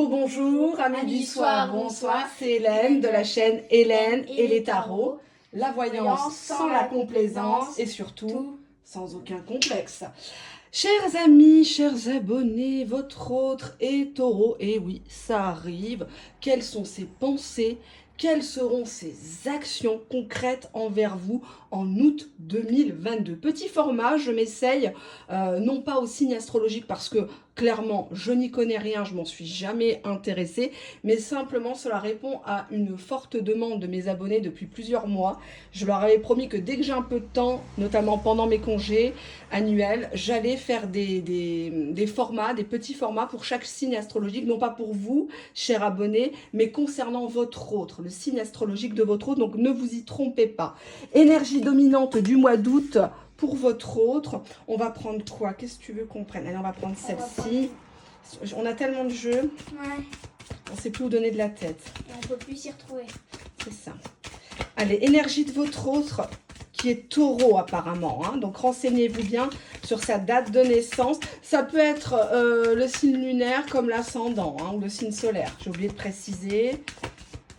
Bonjour, amis du soir, bonsoir, c'est Hélène de la chaîne Hélène et les tarots. La voyance sans la complaisance et surtout sans aucun complexe. Chers amis, chers abonnés, votre autre est taureau. Et oui, ça arrive. Quelles sont ses pensées? Quelles seront ses actions concrètes envers vous en août 2022? Petit format, je m'essaye, non pas au signe astrologique parce que clairement, je n'y connais rien, je m'en suis jamais intéressée, mais simplement cela répond à une forte demande de mes abonnés depuis plusieurs mois. Je leur avais promis que dès que j'ai un peu de temps, notamment pendant mes congés annuels, j'allais faire des formats, des petits formats pour chaque signe astrologique, non pas pour vous, chers abonnés, mais concernant votre autre, le signe astrologique de votre autre, donc ne vous y trompez pas. Énergie dominante du mois d'août. Pour votre autre, on va prendre quoi? Qu'est-ce que tu veux qu'on prenne? Allez, on va prendre celle-ci. On a tellement de jeux. Ouais. On ne sait plus où donner de la tête. On ne peut plus s'y retrouver. C'est ça. Allez, énergie de votre autre, qui est taureau apparemment. Hein. Donc, renseignez-vous bien sur sa date de naissance. Ça peut être le signe lunaire comme l'ascendant, hein, ou le signe solaire. J'ai oublié de préciser.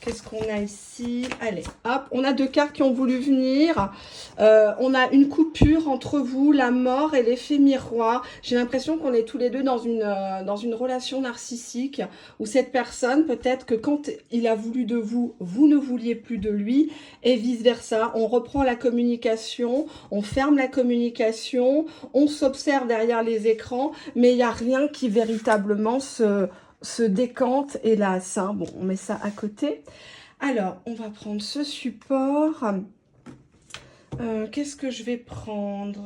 Qu'est-ce qu'on a ici? Allez, hop, on a deux cartes qui ont voulu venir. On a une coupure entre vous, la mort et l'effet miroir. J'ai l'impression qu'on est tous les deux dans une relation narcissique où cette personne, peut-être que quand il a voulu de vous, vous ne vouliez plus de lui et vice-versa. On reprend la communication, on ferme la communication, on s'observe derrière les écrans, mais il n'y a rien qui véritablement se décante, hélas. Hein. Bon, on met ça à côté. Alors, on va prendre ce support. Qu'est-ce que je vais prendre?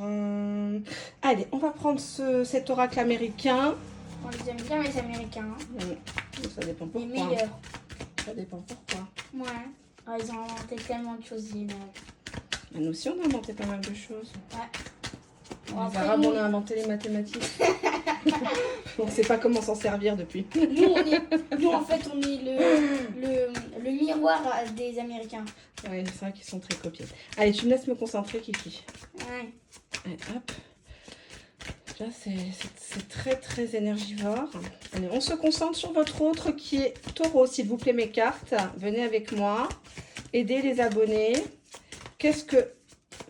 Allez, on va prendre cet oracle américain. On les aime bien, les Américains. Hein. Ça dépend pourquoi. Les meilleurs. Ça dépend pourquoi. Ouais. Ah, ils ont inventé tellement de choses. Nous aussi, on a inventé pas mal de choses. Ouais. Bon, les Arabes, on a inventé les mathématiques. On ne sait pas comment s'en servir depuis. Nous, en fait, on est le miroir des Américains. Oui, c'est vrai qu'ils sont très copiés. Allez, tu me laisses me concentrer, Kiki. Ouais. Allez, hop. Là, c'est très, très énergivore. Allez, on se concentre sur votre autre qui est taureau. S'il vous plaît, mes cartes, venez avec moi. Aidez les abonnés. Qu'est-ce que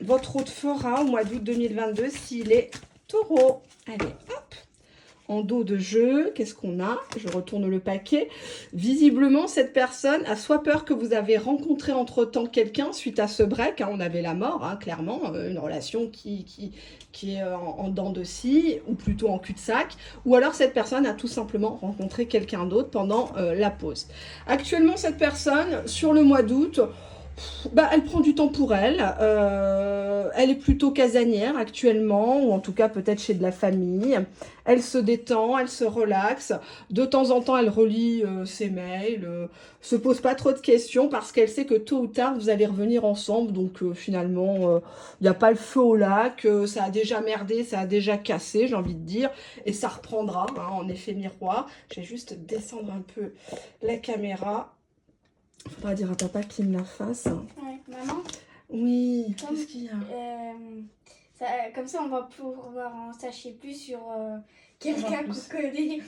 votre autre fera au mois d'août 2022 s'il est taureau? Allez, hop. En dos de jeu, qu'est-ce qu'on a? Je retourne le paquet. Visiblement, cette personne a soit peur que vous avez rencontré entre-temps quelqu'un suite à ce break. Hein, on avait la mort, hein, clairement, une relation qui est en dents de scie, ou plutôt en cul-de-sac. Ou alors, cette personne a tout simplement rencontré quelqu'un d'autre pendant la pause. Actuellement, cette personne, sur le mois d'août, elle prend du temps pour elle. Elle est plutôt casanière actuellement, ou en tout cas peut-être chez de la famille. Elle se détend, elle se relaxe. De temps en temps, elle relit ses mails, se pose pas trop de questions parce qu'elle sait que tôt ou tard, vous allez revenir ensemble. Donc finalement, il n'y a pas le feu au lac. Ça a déjà merdé, ça a déjà cassé, j'ai envie de dire. Et ça reprendra, hein, en effet miroir. Je vais juste descendre un peu la caméra. Il faudra dire à papa qu'il me la fasse. Ouais, maman. Oui, qu'est-ce qu'il y a? Comme ça, on va pouvoir en sacher plus sur quelqu'un qu'on connaît.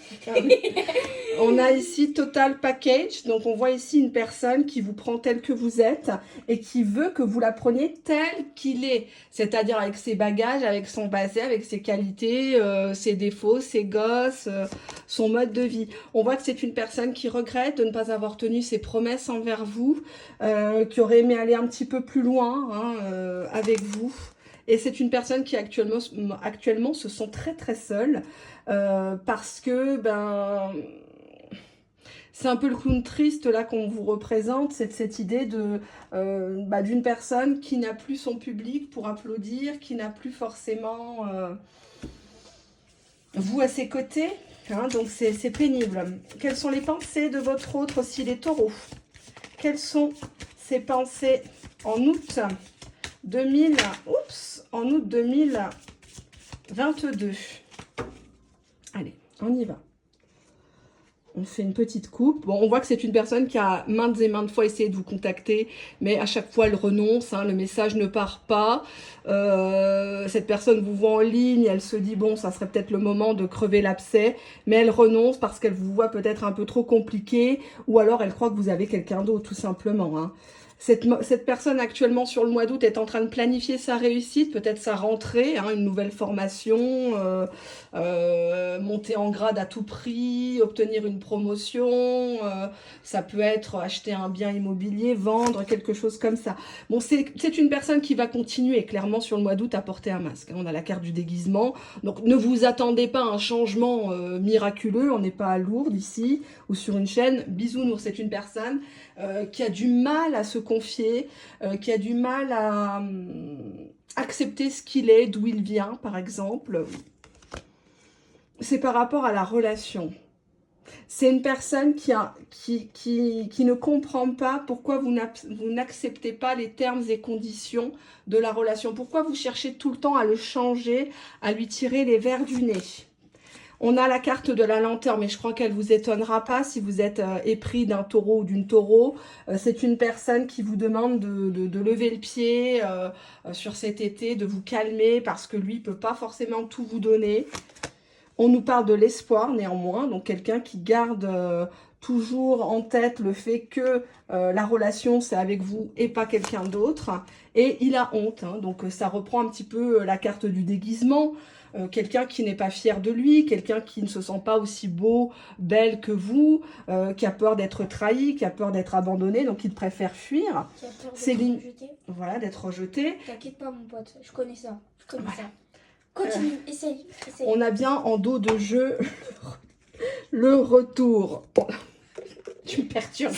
On a ici Total Package. Donc, on voit ici une personne qui vous prend tel que vous êtes et qui veut que vous la preniez tel qu'il est. C'est-à-dire avec ses bagages, avec son passé, avec ses qualités, ses défauts, ses gosses, son mode de vie. On voit que c'est une personne qui regrette de ne pas avoir tenu ses promesses envers vous, qui aurait aimé aller un petit peu plus loin, hein, avec vous. Et c'est une personne qui actuellement se sent très très seule parce que c'est un peu le clown triste là qu'on vous représente, c'est cette idée d'une personne qui n'a plus son public pour applaudir, qui n'a plus forcément vous à ses côtés, hein, donc c'est pénible. Quelles sont les pensées de votre autre s'il est taureau? Quelles sont ses pensées en août 2022. Allez, on y va. On fait une petite coupe. Bon, on voit que c'est une personne qui a maintes et maintes fois essayé de vous contacter, mais à chaque fois, elle renonce. Hein, le message ne part pas. Cette personne vous voit en ligne, elle se dit, bon, ça serait peut-être le moment de crever l'abcès, mais elle renonce parce qu'elle vous voit peut-être un peu trop compliqué, ou alors elle croit que vous avez quelqu'un d'autre, tout simplement. Hein. Cette personne actuellement sur le mois d'août est en train de planifier sa réussite, peut-être sa rentrée, hein, une nouvelle formation, monter en grade à tout prix, obtenir une promotion, ça peut être acheter un bien immobilier, vendre, quelque chose comme ça. Bon, c'est une personne qui va continuer clairement sur le mois d'août à porter un masque. On a la carte du déguisement, donc ne vous attendez pas à un changement miraculeux, on n'est pas à Lourdes ici, ou sur une chaîne. Bisounours, c'est une personne qui a du mal à se confier, qui a du mal à accepter ce qu'il est, d'où il vient, par exemple. C'est par rapport à la relation. C'est une personne qui ne comprend pas pourquoi vous n'acceptez pas les termes et conditions de la relation. Pourquoi vous cherchez tout le temps à le changer, à lui tirer les vers du nez. On a la carte de la lenteur, mais je crois qu'elle ne vous étonnera pas si vous êtes épris d'un taureau ou d'une taureau. C'est une personne qui vous demande de lever le pied sur cet été, de vous calmer parce que lui ne peut pas forcément tout vous donner. On nous parle de l'espoir néanmoins, donc quelqu'un qui garde toujours en tête le fait que la relation c'est avec vous et pas quelqu'un d'autre. Et il a honte, hein, donc ça reprend un petit peu la carte du déguisement. Quelqu'un qui n'est pas fier de lui, quelqu'un qui ne se sent pas aussi beau, belle que vous, qui a peur d'être trahi, qui a peur d'être abandonné, donc il préfère fuir. Qui a peur d'être rejeté. Voilà, d'être rejeté. T'inquiète pas mon pote, je connais ça. Je connais ça. Continue, essaye. On a bien en dos de jeu le retour. Tu me perturbes.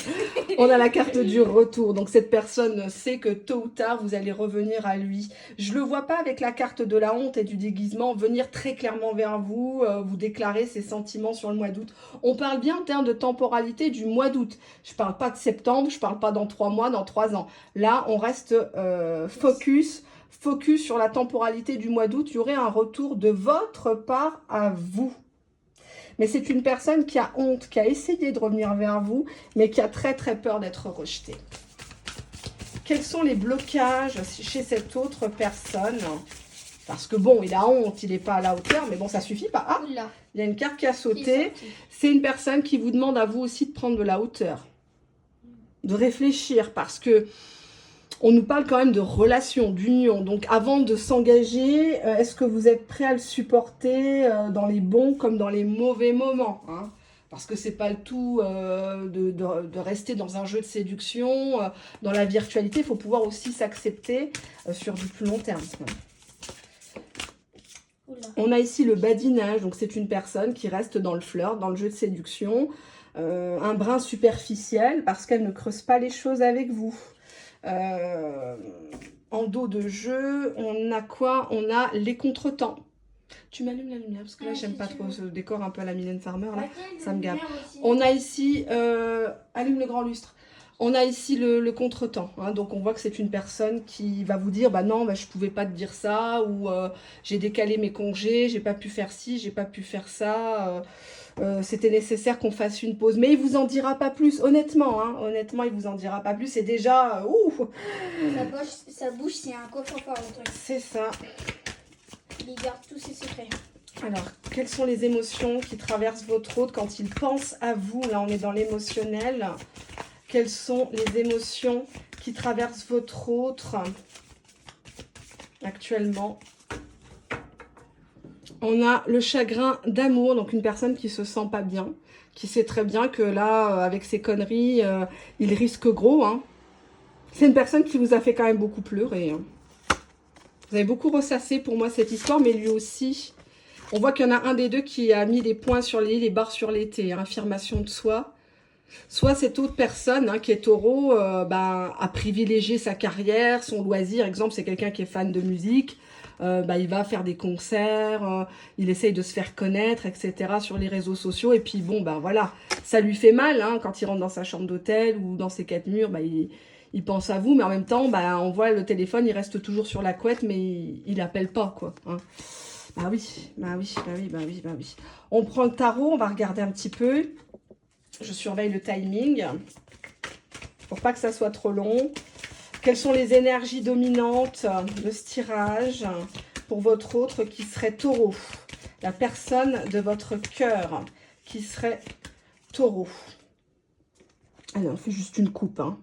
On a la carte du retour. Donc cette personne sait que tôt ou tard, vous allez revenir à lui. Je ne le vois pas avec la carte de la honte et du déguisement venir très clairement vers vous, vous déclarer ses sentiments sur le mois d'août. On parle bien en termes de temporalité du mois d'août. Je ne parle pas de septembre, je ne parle pas dans 3 mois, dans 3 ans. Là, on reste focus sur la temporalité du mois d'août. Il y aurait un retour de votre part à vous. Mais c'est une personne qui a honte, qui a essayé de revenir vers vous, mais qui a très très peur d'être rejetée. Quels sont les blocages chez cette autre personne? Parce que bon, il a honte, il n'est pas à la hauteur, mais bon, ça suffit pas. Ah, il y a une carte qui a sauté. C'est une personne qui vous demande à vous aussi de prendre de la hauteur, de réfléchir, parce que on nous parle quand même de relation, d'union. Donc, avant de s'engager, est-ce que vous êtes prêt à le supporter dans les bons comme dans les mauvais moments, hein? Parce que c'est pas le tout de rester dans un jeu de séduction, dans la virtualité. Il faut pouvoir aussi s'accepter sur du plus long terme. On a ici le badinage. Donc, c'est une personne qui reste dans le flirt, dans le jeu de séduction. Un brin superficiel parce qu'elle ne creuse pas les choses avec vous. En dos de jeu, on a quoi? On a les contretemps. Tu m'allumes la lumière parce que là j'aime pas trop ce décor un peu à la Mylène Farmer là, ça me gave. On a ici, allume le grand lustre. On a ici le contretemps, hein, donc on voit que c'est une personne qui va vous dire bah non, bah, je pouvais pas te dire ça, ou j'ai décalé mes congés, j'ai pas pu faire ci, j'ai pas pu faire ça. C'était nécessaire qu'on fasse une pause. Mais il vous en dira pas plus, honnêtement. Hein, honnêtement, il vous en dira pas plus. C'est déjà... Sa bouche, c'est un coffre-fort, le truc. C'est ça. Il garde tous ses secrets. Alors, quelles sont les émotions qui traversent votre hôte quand il pense à vous? Là, on est dans l'émotionnel. Quelles sont les émotions qui traversent votre autre actuellement? On a le chagrin d'amour, donc une personne qui se sent pas bien, qui sait très bien que là, avec ses conneries, il risque gros. Hein. C'est une personne qui vous a fait quand même beaucoup pleurer. Hein. Vous avez beaucoup ressassé pour moi cette histoire, mais lui aussi. On voit qu'il y en a un des deux qui a mis les points sur les i, les barres sur les t, hein, affirmation de soi. Soit cette autre personne hein, qui est taureau a privilégié sa carrière, son loisir. Exemple, c'est quelqu'un qui est fan de musique. Il va faire des concerts, il essaye de se faire connaître, etc. sur les réseaux sociaux. Et puis bon, voilà, ça lui fait mal hein, quand il rentre dans sa chambre d'hôtel ou dans ses 4 murs. Il pense à vous, mais en même temps, on voit le téléphone, il reste toujours sur la couette, mais il appelle pas, quoi. Hein. Bah oui. On prend le tarot, on va regarder un petit peu. Je surveille le timing pour pas que ça soit trop long. Quelles sont les énergies dominantes de ce tirage pour votre autre qui serait taureau? La personne de votre cœur qui serait taureau. Allez, on fait juste une coupe. Hein.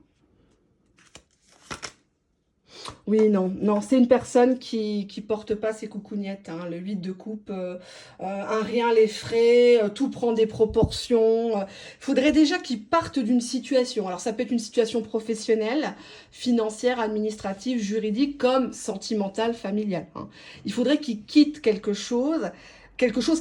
Oui, non, non, c'est une personne qui porte pas ses coucougnettes. Hein. Le 8 de coupe, un rien l'effraie, tout prend des proportions. Il faudrait déjà qu'il parte d'une situation. Alors, ça peut être une situation professionnelle, financière, administrative, juridique, comme sentimentale, familiale. Hein. Il faudrait qu'il quitte quelque chose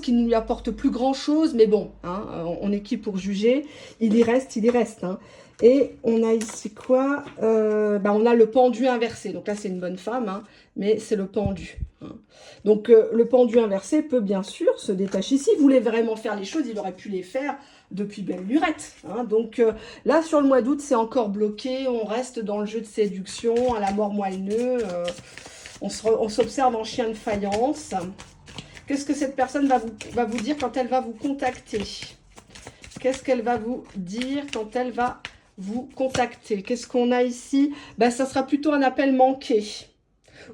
qui ne lui apporte plus grand-chose, mais bon, hein, on est qui pour juger? Il y reste, il y reste. Hein. Et on a ici quoi? On a le pendu inversé. Donc là, c'est une bonne femme, hein, mais c'est le pendu. Hein. Donc, le pendu inversé peut bien sûr se détacher. S'il voulait vraiment faire les choses, il aurait pu les faire depuis belle lurette. Hein. Donc, là, sur le mois d'août, c'est encore bloqué. On reste dans le jeu de séduction, à la mort moelleux. On s'observe en chien de faïence. Qu'est-ce que cette personne va vous dire quand elle va vous contacter? Qu'est-ce qu'elle va vous dire quand elle va vous contacter? Qu'est-ce qu'on a ici? Ça sera plutôt un appel manqué.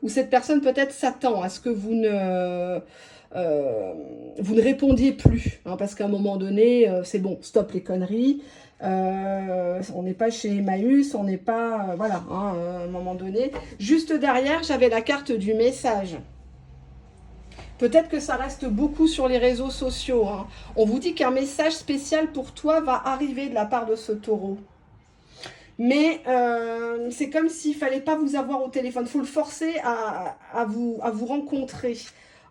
Ou cette personne peut-être s'attend à ce que vous ne répondiez plus. Hein, parce qu'à un moment donné, c'est bon, stop les conneries. On n'est pas chez Emmaüs, on n'est pas... voilà, hein, à un moment donné. Juste derrière, j'avais la carte du message. Peut-être que ça reste beaucoup sur les réseaux sociaux. Hein. On vous dit qu'un message spécial pour toi va arriver de la part de ce taureau. Mais c'est comme s'il ne fallait pas vous avoir au téléphone. Il faut le forcer à vous rencontrer.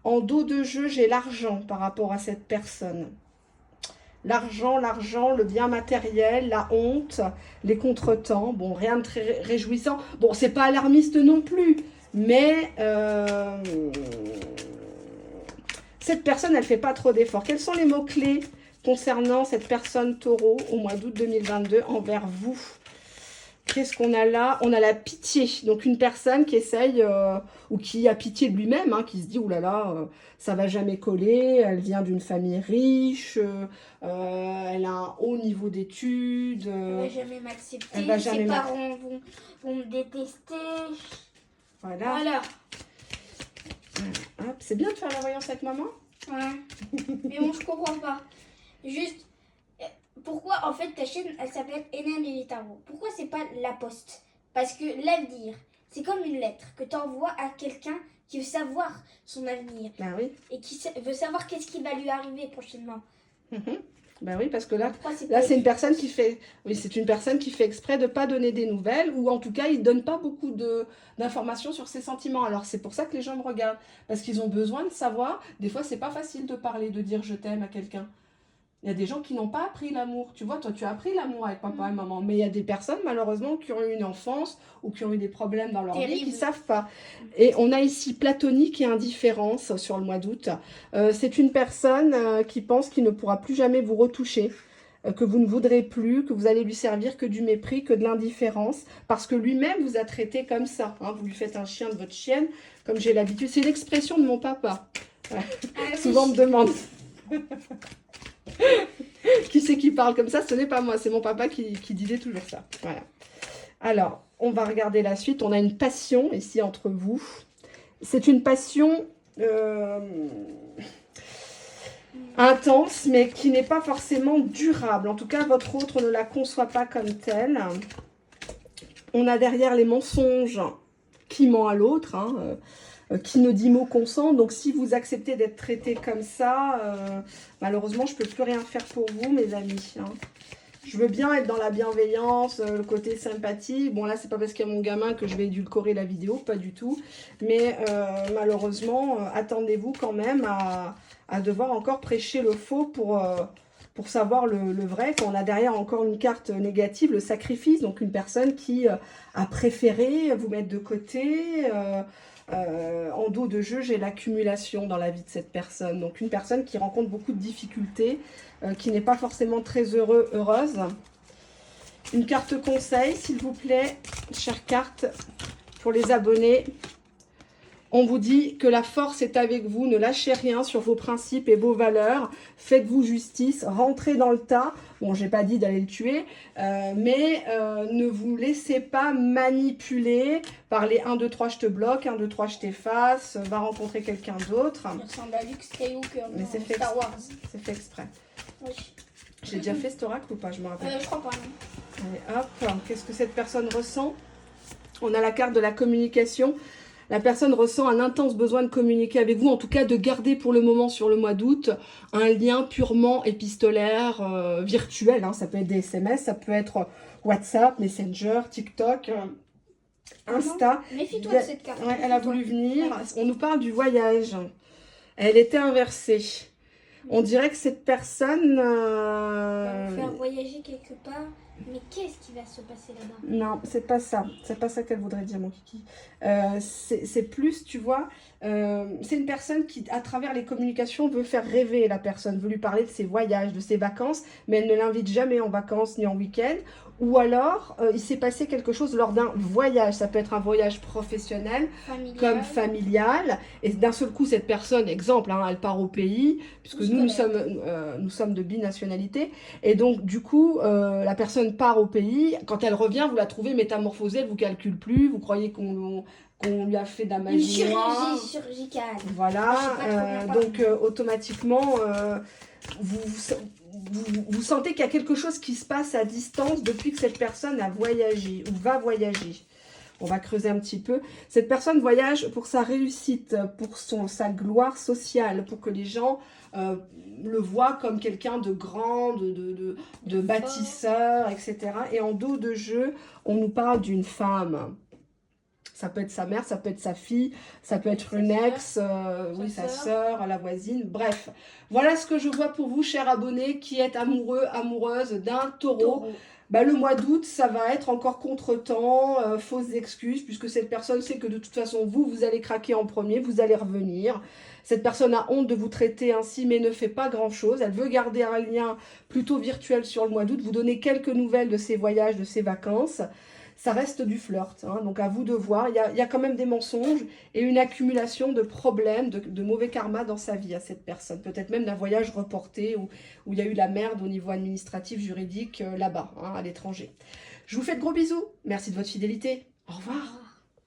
En dos de jeu, j'ai l'argent par rapport à cette personne. L'argent, le bien matériel, la honte, les contretemps. Bon, rien de très réjouissant. Bon, c'est pas alarmiste non plus. Mais... cette personne, elle ne fait pas trop d'efforts. Quels sont les mots-clés concernant cette personne taureau au mois d'août 2022 envers vous? Qu'est-ce qu'on a là? On a la pitié. Donc, une personne qui essaye, ou qui a pitié de lui-même, hein, qui se dit, oulala, ça va jamais coller, elle vient d'une famille riche, elle a un haut niveau d'études. Elle va jamais m'accepter, ses parents vont me détester. Voilà. C'est bien de faire la voyance avec maman. Ouais. Mais bon, je comprends pas. Juste, pourquoi en fait ta chaîne, elle s'appelle Énergie Tarot? Pourquoi c'est pas la poste? Parce que l'avenir, c'est comme une lettre que tu envoies à quelqu'un qui veut savoir son avenir. Oui. Et qui veut savoir qu'est-ce qui va lui arriver prochainement. Oui, parce que là c'est une personne qui fait... Oui, c'est une personne qui fait exprès de ne pas donner des nouvelles, ou en tout cas, il ne donne pas beaucoup d'informations sur ses sentiments. Alors, c'est pour ça que les gens me regardent, parce qu'ils ont besoin de savoir. Des fois, c'est pas facile de parler, de dire « je t'aime » à quelqu'un. Il y a des gens qui n'ont pas appris l'amour. Tu vois, toi, tu as appris l'amour avec papa et maman. Mais il y a des personnes, malheureusement, qui ont eu une enfance ou qui ont eu des problèmes dans leur vie, qui ne savent pas. Et on a ici platonique et indifférence sur le mois d'août. C'est une personne qui pense qu'il ne pourra plus jamais vous retoucher, que vous ne voudrez plus, que vous allez lui servir que du mépris, que de l'indifférence, parce que lui-même vous a traité comme ça. Hein. Vous lui faites un chien de votre chienne, comme j'ai l'habitude. C'est l'expression de mon papa. Souvent, on me demande... qui c'est qui parle comme ça? Ce n'est pas moi, c'est mon papa qui disait toujours ça. Voilà. Alors, on va regarder la suite. On a une passion ici entre vous. C'est une passion intense, mais qui n'est pas forcément durable. En tout cas, votre autre ne la conçoit pas comme telle. On a derrière les mensonges qui ment à l'autre, hein, qui ne dit mot consent. Donc, si vous acceptez d'être traité comme ça, malheureusement, je ne peux plus rien faire pour vous, mes amis. Hein. Je veux bien être dans la bienveillance, le côté sympathie. Bon, là, c'est pas parce qu'il y a mon gamin que je vais édulcorer la vidéo, pas du tout. Mais malheureusement, attendez-vous quand même à devoir encore prêcher le faux pour savoir le vrai. Quand on a derrière encore une carte négative, le sacrifice. Donc, une personne qui a préféré vous mettre de côté... en dos de jeu, j'ai l'accumulation dans la vie de cette personne. Donc, une personne qui rencontre beaucoup de difficultés, qui n'est pas forcément très heureuse. Une carte conseil, s'il vous plaît, chère carte, pour les abonnés. On vous dit que la force est avec vous, ne lâchez rien sur vos principes et vos valeurs, faites-vous justice, rentrez dans le tas. Bon, j'ai pas dit d'aller le tuer, mais ne vous laissez pas manipuler par les 1, 2, 3, je te bloque, 1, 2, 3, je t'efface, va rencontrer quelqu'un d'autre. Il ressemble à Luke Skywalker Mais dans c'est fait Star Wars. C'est fait exprès. Oui. J'ai déjà fait cet oracle ou pas? Je me rappelle. Je crois pas, non. Allez, hop, qu'est-ce que cette personne ressent? On a la carte de la communication. La personne ressent un intense besoin de communiquer avec vous, en tout cas de garder pour le moment sur le mois d'août un lien purement épistolaire, virtuel. Hein. Ça peut être des SMS, ça peut être WhatsApp, Messenger, TikTok, Insta. Méfie-toi de cette carte. Ouais, elle a voulu venir. On nous parle du voyage. Elle était inversée. On dirait que cette personne... Va vous faire voyager quelque part. Mais qu'est-ce qui va se passer là-bas? Non, c'est pas ça. C'est pas ça qu'elle voudrait dire, mon kiki. C'est plus, tu vois, c'est une personne qui, à travers les communications, veut faire rêver la personne, veut lui parler de ses voyages, de ses vacances, mais elle ne l'invite jamais en vacances ni en week-end. Ou alors, il s'est passé quelque chose lors d'un voyage. Ça peut être un voyage professionnel, comme familial. Et d'un seul coup, cette personne, exemple, hein, elle part au pays, puisque nous sommes de binationalité. Et donc, du coup, la personne part au pays. Quand elle revient, vous la trouvez métamorphosée, elle ne vous calcule plus. Vous croyez qu'on lui a fait de la Une magie. chirurgie chirurgicale. Voilà. Donc, automatiquement, vous sentez qu'il y a quelque chose qui se passe à distance depuis que cette personne a voyagé ou va voyager. On va creuser un petit peu. Cette personne voyage pour sa réussite, pour sa gloire sociale, pour que les gens le voient comme quelqu'un de grand, de bâtisseur, etc. Et en dos de jeu, on nous parle d'une femme. Ça peut être sa mère, ça peut être sa fille, ça peut être une ex, oui, sa sœur, la voisine. Bref, voilà ce que je vois pour vous, chers abonnés, qui êtes amoureux, amoureuses d'un taureau. Bah, le mois d'août, ça va être encore contretemps, fausses excuses, puisque cette personne sait que de toute façon, vous allez craquer en premier, vous allez revenir. Cette personne a honte de vous traiter ainsi, mais ne fait pas grand-chose. Elle veut garder un lien plutôt virtuel sur le mois d'août, vous donner quelques nouvelles de ses voyages, de ses vacances. Ça reste du flirt, hein, donc à vous de voir. Il y a quand même des mensonges et une accumulation de problèmes, de mauvais karma dans sa vie à cette personne. Peut-être même d'un voyage reporté où il y a eu la merde au niveau administratif, juridique, là-bas, hein, à l'étranger. Je vous fais de gros bisous. Merci de votre fidélité. Au revoir.